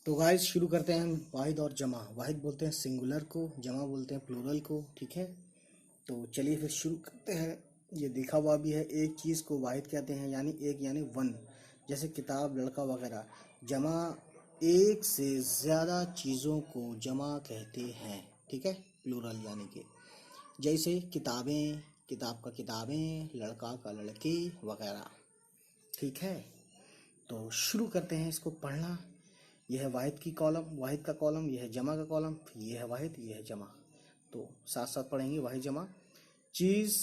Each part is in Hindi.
तो गाइस शुरू करते हैं हम वाहिद और जमा। वाहिद बोलते हैं सिंगुलर को, जमा बोलते हैं प्लूरल को। ठीक है, तो चलिए फिर शुरू करते हैं। ये देखा हुआ भी है, एक चीज़ को वाहिद कहते हैं यानी एक यानी वन, जैसे किताब, लड़का वगैरह। जमा एक से ज़्यादा चीज़ों को जमा कहते हैं। ठीक है, प्लूरल यानी कि जैसे किताबें, किताब का किताबें, लड़का का लड़के वगैरह। ठीक है, तो शुरू करते हैं इसको पढ़ना। यह है वाहिद की कॉलम, वाहिद का कॉलम, यह है जमा का कॉलम, यह है वाहिद, यह है जमा। तो साथ साथ पढ़ेंगे वाहिद जमा। चीज़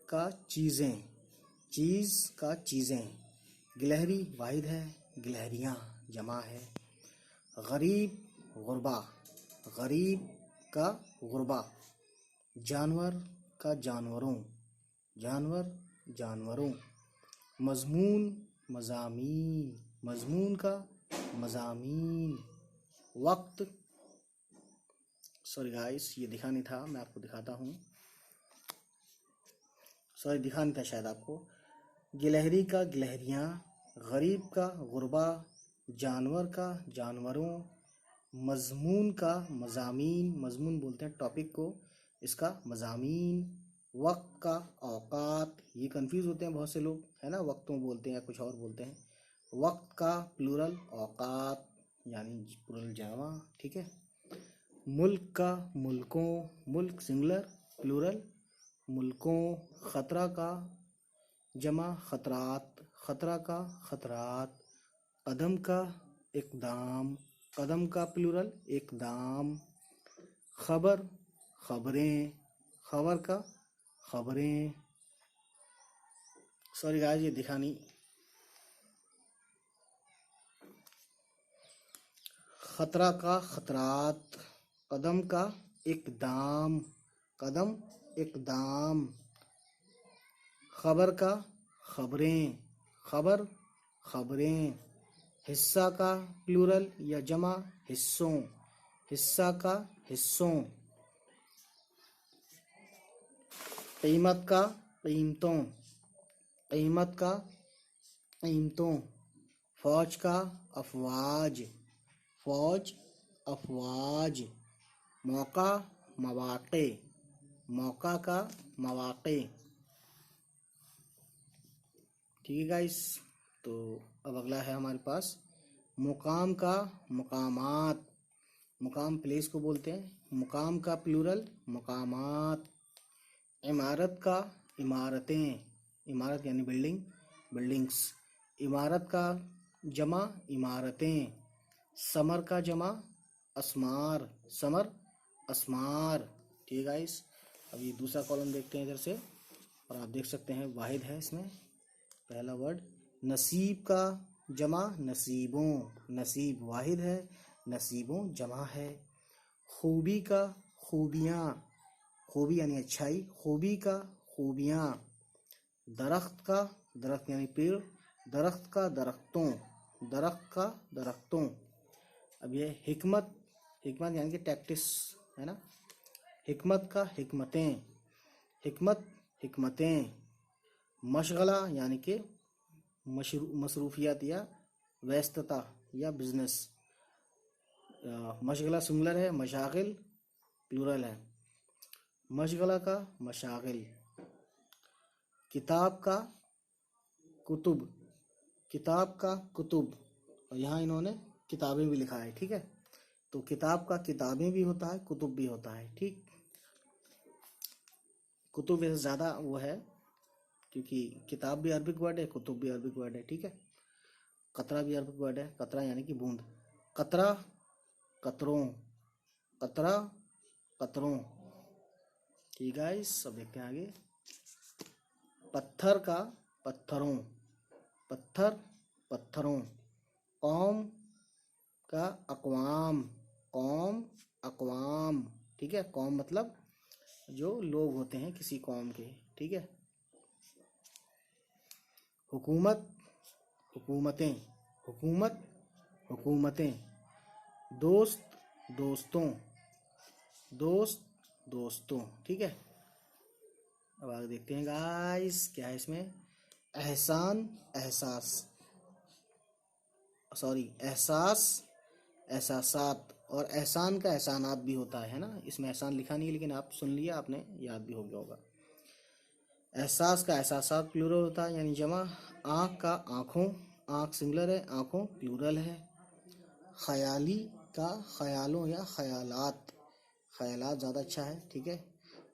का चीज़ें, चीज़ का चीज़ें। गिलहरी वाहिद है, गिलहरियाँ जमा है। गरीब गुरबा, गरीब का गुरबा। जानवर का जानवरों, जानवर जानवरों। मजमून मज़ामीन, मजमून का मज़ामीन। वक्त, सॉरी गाइस ये दिखा नहीं था, मैं आपको दिखाता हूँ। सॉरी दिखा नहीं था शायद आपको। गिलहरी का गिलहरियाँ, गरीब का गुरबा, जानवर का जानवरों, मजमून का मज़ामीन, मजमून बोलते हैं टॉपिक को, इसका मज़ामीन। वक्त का औकात, ये कंफ्यूज होते हैं बहुत से लोग, है ना, वक्तों बोलते हैं या कुछ और बोलते हैं। वक्त का प्लूरल औकात यानी प्लूरल जमा। ठीक है, मुल्क का मुल्कों, मुल्क सिंगुलर, प्लूरल मुल्कों। खतरा का जमा खतरात, खतरा का खतरात। कदम का इकदाम, कदम का प्लूरल इकदाम। खबर खबरें, खबर का खबरें। सॉरी गाइस ये दिखा नहीं। खतरा का खतरात, कदम का इकदाम, कदम इकदाम। खबर का खबरें, खबर खबरें। हिस्सा का प्लूरल या जमा हिस्सों, हिस्सा का हिस्सों। कीमत का कीमतों, कीमत का कीमतों। फौज का अफवाज, फौज अफवाज। मौका मौक़े, मौका का मौक़े। ठीक है गाइस, तो अब अगला है हमारे पास मुकाम का मुकामात। मुकाम प्लेस को बोलते हैं, मुकाम का प्लूरल मुकामात। इमारत का इमारतें, इमारत यानी बिल्डिंग, बिल्डिंग्स। इमारत का जमा इमारतें। समर का जमा असमार, समर असमार। ठीक है गाइस, अब ये दूसरा कॉलम देखते हैं इधर से, और आप देख सकते हैं वाहिद है इसमें। पहला वर्ड नसीब का जमा नसीबों, नसीब वाहिद है, नसीबों जमा है। खूबी का खूबियाँ, खूबी यानी अच्छाई, खूबी का खूबियाँ। दरख्त का, दरख्त यानी पेड़, दरख्त का दरख्तों, दरख्त का दरख्तों। अब ये हिकमत, हिकमत यानी कि टैक्टिस, है ना। हिकमत का हिकमतें, हिकमत हिकमतें। मशगला यानी कि मसरूफियत या व्यस्तता या बिजनेस। मशगला सिंगुलर है, मशागिल प्लूरल है। मशगला का मशागिल। किताब का कुतुब, किताब का कुतुब, और यहाँ इन्होंने किताबें भी लिखा है। ठीक है, तो किताब का किताबें भी होता है, कुतुब भी होता है। ठीक, कुतुब वैसे ज़्यादा वो है, क्योंकि किताब भी अरबिक वर्ड है, कुतुब भी अरबिक वर्ड है। ठीक है, कतरा भी अरबिक वर्ड है, कतरा यानी कि बूंद। कतरा कतरों, कतरा कतरों। ठीक है, सब देखते हैं आगे। पत्थर का पत्थरों, पत्थर पत्थरों। कौम का अक़वाम, कौम अक़वाम। ठीक है, कौम मतलब जो लोग होते हैं किसी कौम के। ठीक है, हुकूमत हुकूमतें, हुकूमत हुकूमतें। दोस्त दोस्तों, दोस्त दोस्तों। ठीक है, अब आगे देखते हैं गाइस क्या है इसमें। एहसान एहसास, सॉरी एहसास एहसासात, और एहसान का एहसानात भी होता है ना, इसमें एहसान लिखा नहीं है लेकिन आप सुन लिया, आपने याद भी हो गया होगा। एहसास का एहसासात प्लूरल होता है यानी जमा। आँख का आँखों, आँख सिंगुलर है, आँखों प्लूरल है। ख्याली का ख्यालों या ख्यालात, ख्यालात ज़्यादा अच्छा है, ठीक है।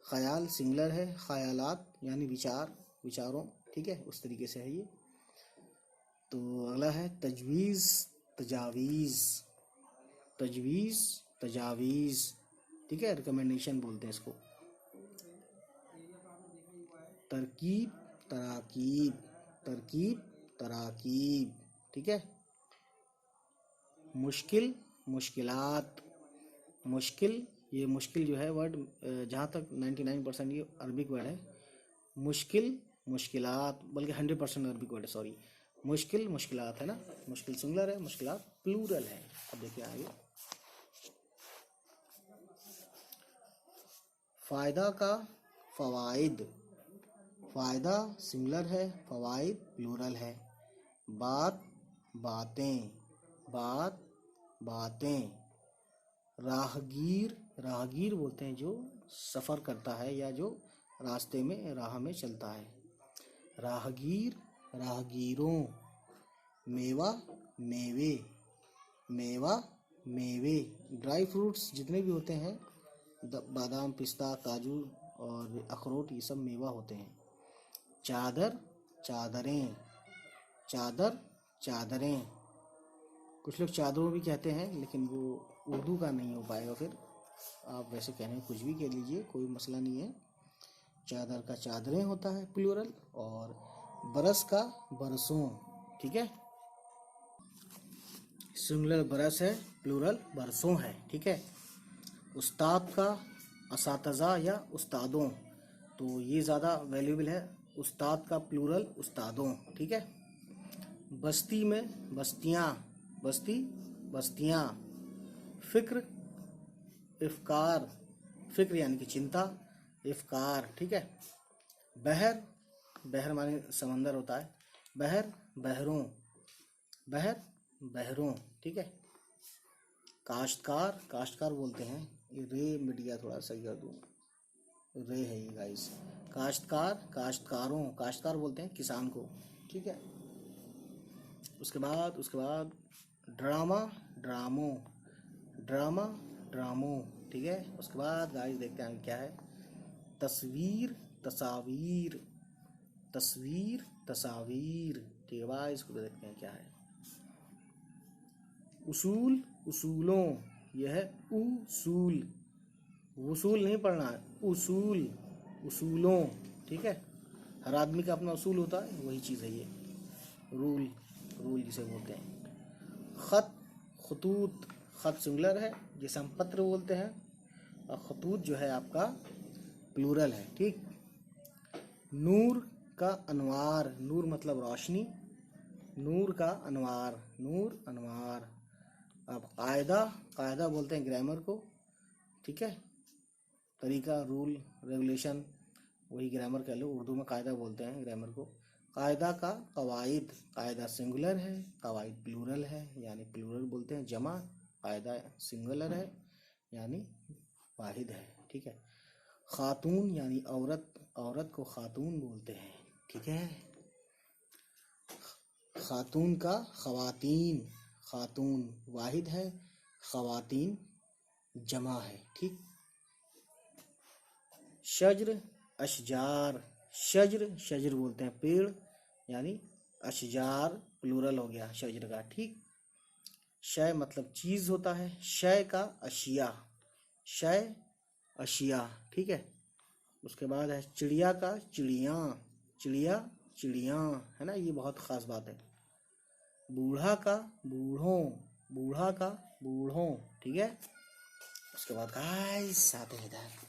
ख्याल सिंगुलर है, ख्यालात यानी विचार, विचारों, ठीक है, उस तरीके से है ये। तो अगला है तजवीज़, तजावीज़, तजवीज़, तजावीज़, ठीक है, रिकमेंडेशन बोलते हैं इसको। तरकीब, तराकीब, तरकीब, तराकीब, ठीक है। मुश्किल, मुश्किलात, मुश्किल, ये मुश्किल जो है वर्ड जहाँ तक 99% ये अरबिक वर्ड है। मुश्किल, मुश्किलात, बल्कि 100% अरबिक वर्ड है, सॉरी। मुश्किल, मुश्किलात है ना, मुश्किल सिंगुलर है, मुश्किलात प्लूरल है। अब देखिए आगे। फ़ायदा का फ़वाइद, फ़ायदा सिंगुलर है, फ़वाइद प्लूरल है। बात, बातें, बात, बातें। राहगीर, राहगीर बोलते हैं जो सफ़र करता है या जो रास्ते में राह में चलता है। राहगीर, राहगीरों। मेवा, मेवे, मेवा, मेवे। ड्राई फ्रूट्स जितने भी होते हैं, बादाम, पिस्ता, काजू और अखरोट, ये सब मेवा होते हैं। चादर, चादरें, चादर, चादरें। कुछ लोग चादरों भी कहते हैं लेकिन वो उर्दू का नहीं हो पाएगा, फिर आप वैसे कहने कुछ भी कह लीजिए, कोई मसला नहीं है। चादर का चादरें होता है प्लूरल, और बरस का बरसों, ठीक है। सिंगुलर बरस है, प्लूरल बरसों है, ठीक है। उस्ताद का असातज़ा या उस्तादों, तो ये ज़्यादा वैल्यूबल है। उस्ताद का प्लूरल उस्तादों, ठीक है। बस्ती में बस्तियाँ, बस्ती, बस्तियाँ। फ़िक्र, इफ़कार, फ़िक्र यानी कि चिंता, इफ़कार, ठीक है। बहर, बहर माने समंदर होता है। बहर, बहरों, बहर, बहरों, ठीक है। काश्तकार, काश्तकार बोलते हैं, ये रे मिट गया, थोड़ा सही कर दूँ, रे है ये गाइस। काश्तकार, काश्तकारों, काश्तकार बोलते हैं किसान को, ठीक है। उसके बाद ड्रामा, ड्रामों, ड्रामा, ड्रामों, ठीक है। उसके बाद गाइस देखते हैं क्या है। तस्वीर, तस्वीर, तस्वीर, तस्वीर, ठीक है भाई, इसको देखते हैं क्या है। उसूल, उसूलों, यह है उसूल, वसूल नहीं पढ़ना है, उसूल, उसूलों, ठीक है। हर आदमी का अपना उसूल होता है, वही चीज़ है ये, रूल, रूल जिसे बोलते हैं। ख़त, खतूत, ख़त सिंगुलर है जिसे हम पत्र बोलते हैं, और खतूत जो है आपका प्लूरल है, ठीक। नूर का अनवार, नूर मतलब रोशनी, नूर का अनवार, नूर, अनवार। अब कायदा, कायदा बोलते हैं ग्रामर को, ठीक है। तरीका, रूल, रेगुलेशन, वही ग्रामर कह लो, उर्दू में कायदा बोलते हैं ग्रामर को। कायदा का कवायद, कायदा सिंगुलर है, कवायद प्लूरल है यानी प्लूरल बोलते हैं जमा। कायदा सिंगुलर है यानी वाहिद है, ठीक है। खातून यानी औरत, औरत को खातून बोलते हैं, ठीक है। खातून का खवातीन, खातून वाहिद है, खवातीन जमा है, ठीक। शज्र, अशजार, शज्र, शज्र बोलते हैं पेड़ यानी अशजार प्लूरल हो गया शज्र का, ठीक। शय मतलब चीज़ होता है, शय का अशिया, शय, अशिया, ठीक है। उसके बाद है चिड़िया का चिड़ियाँ, चिड़िया, चिड़ियाँ, है ना, ये बहुत ख़ास बात है। बूढ़ा का बूढ़ों, बूढ़ा का बूढ़ों, ठीक है। उसके बाद गाइस आते हैं इधर।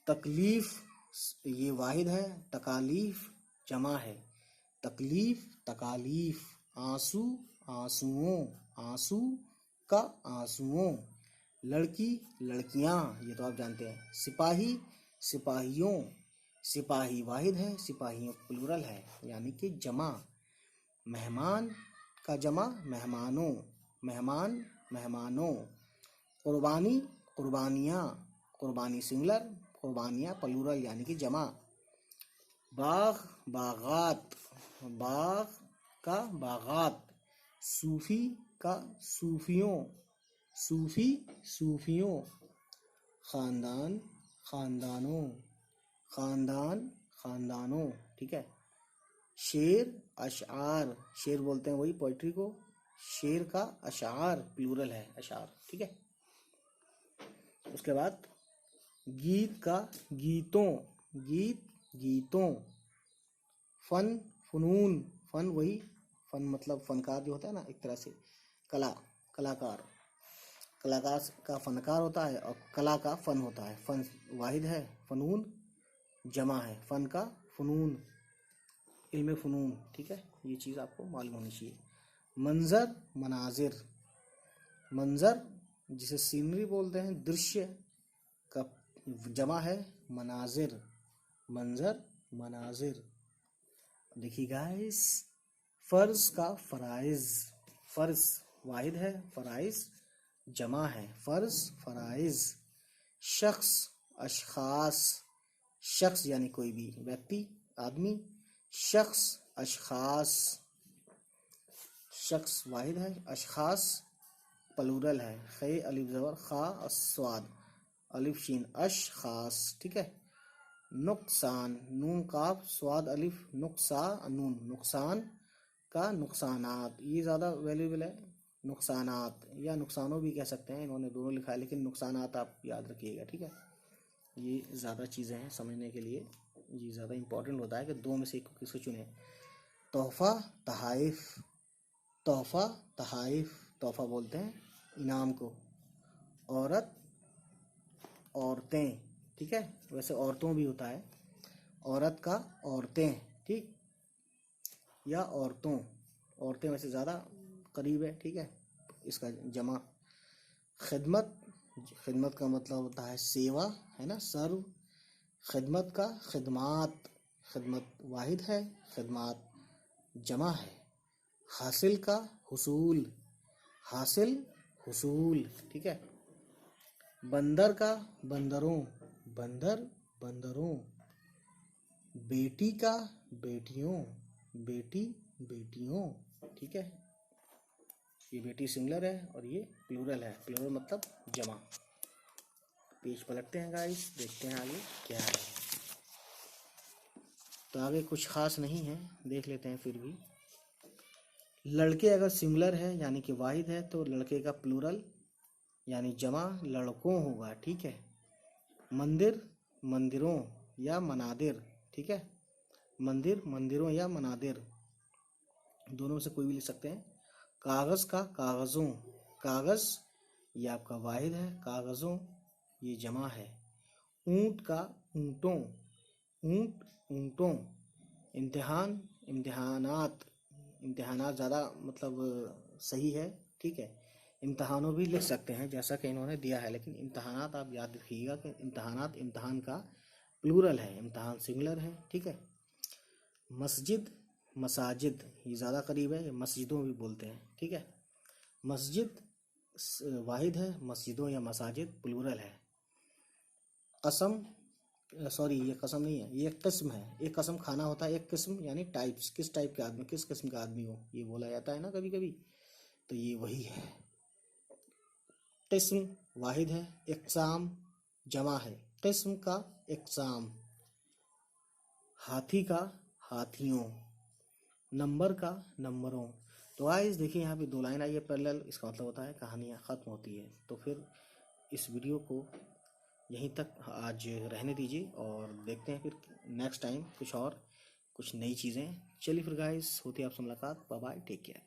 तकलीफ, ये वाहिद है, तकालीफ जमा है। तकलीफ, तकालीफ। आंसू, आंसुओं, आंसू का आंसुओं। लड़की, लड़कियां, ये तो आप जानते हैं। सिपाही, सिपाहियों, सिपाही वाहिद है, सिपाहियों प्लूरल है यानी कि जमा। मेहमान, का जमा मेहमानों, मेहमान मेहमानों। कुर्बानी कुर्बानियाँ, कुर्बानी सिंगुलर, कुर्बानियाँ प्लूरल यानी कि जमा। बाग बागात, बाग का बागात। सूफी का सूफियों, सूफी सूफियों। खानदान खानदानों, खानदान खानदानों, ठीक है। शेर अशआर, शेर बोलते हैं वही पोइट्री को, शेर का अशआर प्लूरल है अशआर, ठीक है। उसके बाद गीत का गीतों, गीत गीतों। फन फनून, फन वही, फन मतलब फनकार जो होता है ना एक तरह से, कला कलाकार, कलाकार का फनकार होता है और कला का फन होता है। फन वाहिद है, फनून जमा है, फन का फनून, इल्म फनून, ठीक है। ये चीज़ आपको मालूम होनी चाहिए। मंजर मनाजिर, मंजर जिसे सीनरी बोलते हैं, दृश्य का जमा है मनाजिर, मंजर मनाजिर। देखिए गाइस, फर्ज का फराइज, फर्ज वाहिद है, फराइज जमा है, फर्ज फराइज। शख्स अशखास, शख्स यानी कोई भी व्यक्ति आदमी, शख्स अशखास, शख्स वाहिद है, अशखास प्लूरल है। खे अलिफ ज़बर खा अस्वाद, अलिफ शीन अशखास, ठीक है। नुकसान नून काफ स्वाद अलिफ नुकसा नून, नुकसान का नुकसानात, ये ज़्यादा वैल्यूबल है। नुकसानात या नुकसानों भी कह सकते हैं, इन्होंने दोनों लिखा है लेकिन नुकसानात आप याद रखिएगा, ठीक है। ये ज़्यादा चीज़ें हैं समझने के लिए, ये ज़्यादा इम्पोर्टेंट होता है कि दो में से एक किसको चुने। तोहफ़ा तहाइफ, तोहफ़ा तहाइफ, तोहफ़ा बोलते हैं इनाम को। औरत औरतें, ठीक है, वैसे औरतों भी होता है, औरत का औरतें, ठीक, या औरतों, औरतें वैसे ज़्यादा करीब है, ठीक है, इसका जमा। खिदमत, खिदमत का मतलब होता है सेवा, है ना, सर्व। खिदमत का खिदमात, खिदमत वाहिद है, खिदमात जमा है। हासिल का हुसूल, हासिल हुसूल, ठीक है। बंदर का बंदरों, बंदर बंदरों। बेटी का बेटियों, बेटी बेटियों, ठीक है। ये बेटी सिंगुलर है और ये प्लूरल है, प्लूरल मतलब जमा। पेज पलटते हैं गाइस, देखते हैं आगे क्या है। तो आगे कुछ खास नहीं है, देख लेते हैं फिर भी। लड़के अगर सिंगुलर है यानी कि वाहिद है तो लड़के का प्लूरल यानी जमा लड़कों होगा, ठीक है। मंदिर मंदिरों या मनादिर, ठीक है, मंदिर मंदिरों या मनादिर, दोनों में से कोई भी लिख सकते हैं। कागज़ का कागज़ों, कागज़ ये आपका वाहिद है, कागज़ों ये जमा है। ऊँट का ऊँटों, ऊँट ऊँटों। इम्तिहान इम्तिहानात, इम्तिहानात ज़्यादा मतलब सही है, ठीक है। इम्तहानों भी लिख सकते हैं जैसा कि इन्होंने दिया है, लेकिन इम्तहानात आप याद रखिएगा कि इम्तहानात इम्तहान का प्लूरल है, इम्तहान सिंगुलर है, ठीक है। मस्जिद मसाजिद ये ज़्यादा करीब है, मस्जिदों भी बोलते हैं, ठीक है। मस्जिद वाहिद है, मस्जिदों या मसाजिद प्लूरल है। कसम, सॉरी ये कसम नहीं है, ये किस्म है, एक कसम खाना होता है, एक किस्म यानी टाइप्स, किस टाइप के आदमी, किस किस्म का आदमी हो, ये बोला जाता है ना कभी कभी, तो ये वही है। किस्म वाहिद है, इक़साम जमा है, किस्म का इक़साम। हाथी का हाथियों, नंबर का नंबरों। तो गाइस देखिए यहाँ पे दो लाइन आई है पैरेलल, इसका मतलब होता है कहानियाँ ख़त्म होती है। तो फिर इस वीडियो को यहीं तक आज रहने दीजिए और देखते हैं फिर नेक्स्ट टाइम कुछ और, कुछ नई चीज़ें। चलिए फिर गाइस, होती है आपसे मुलाकात, बाय बाय, टेक केयर।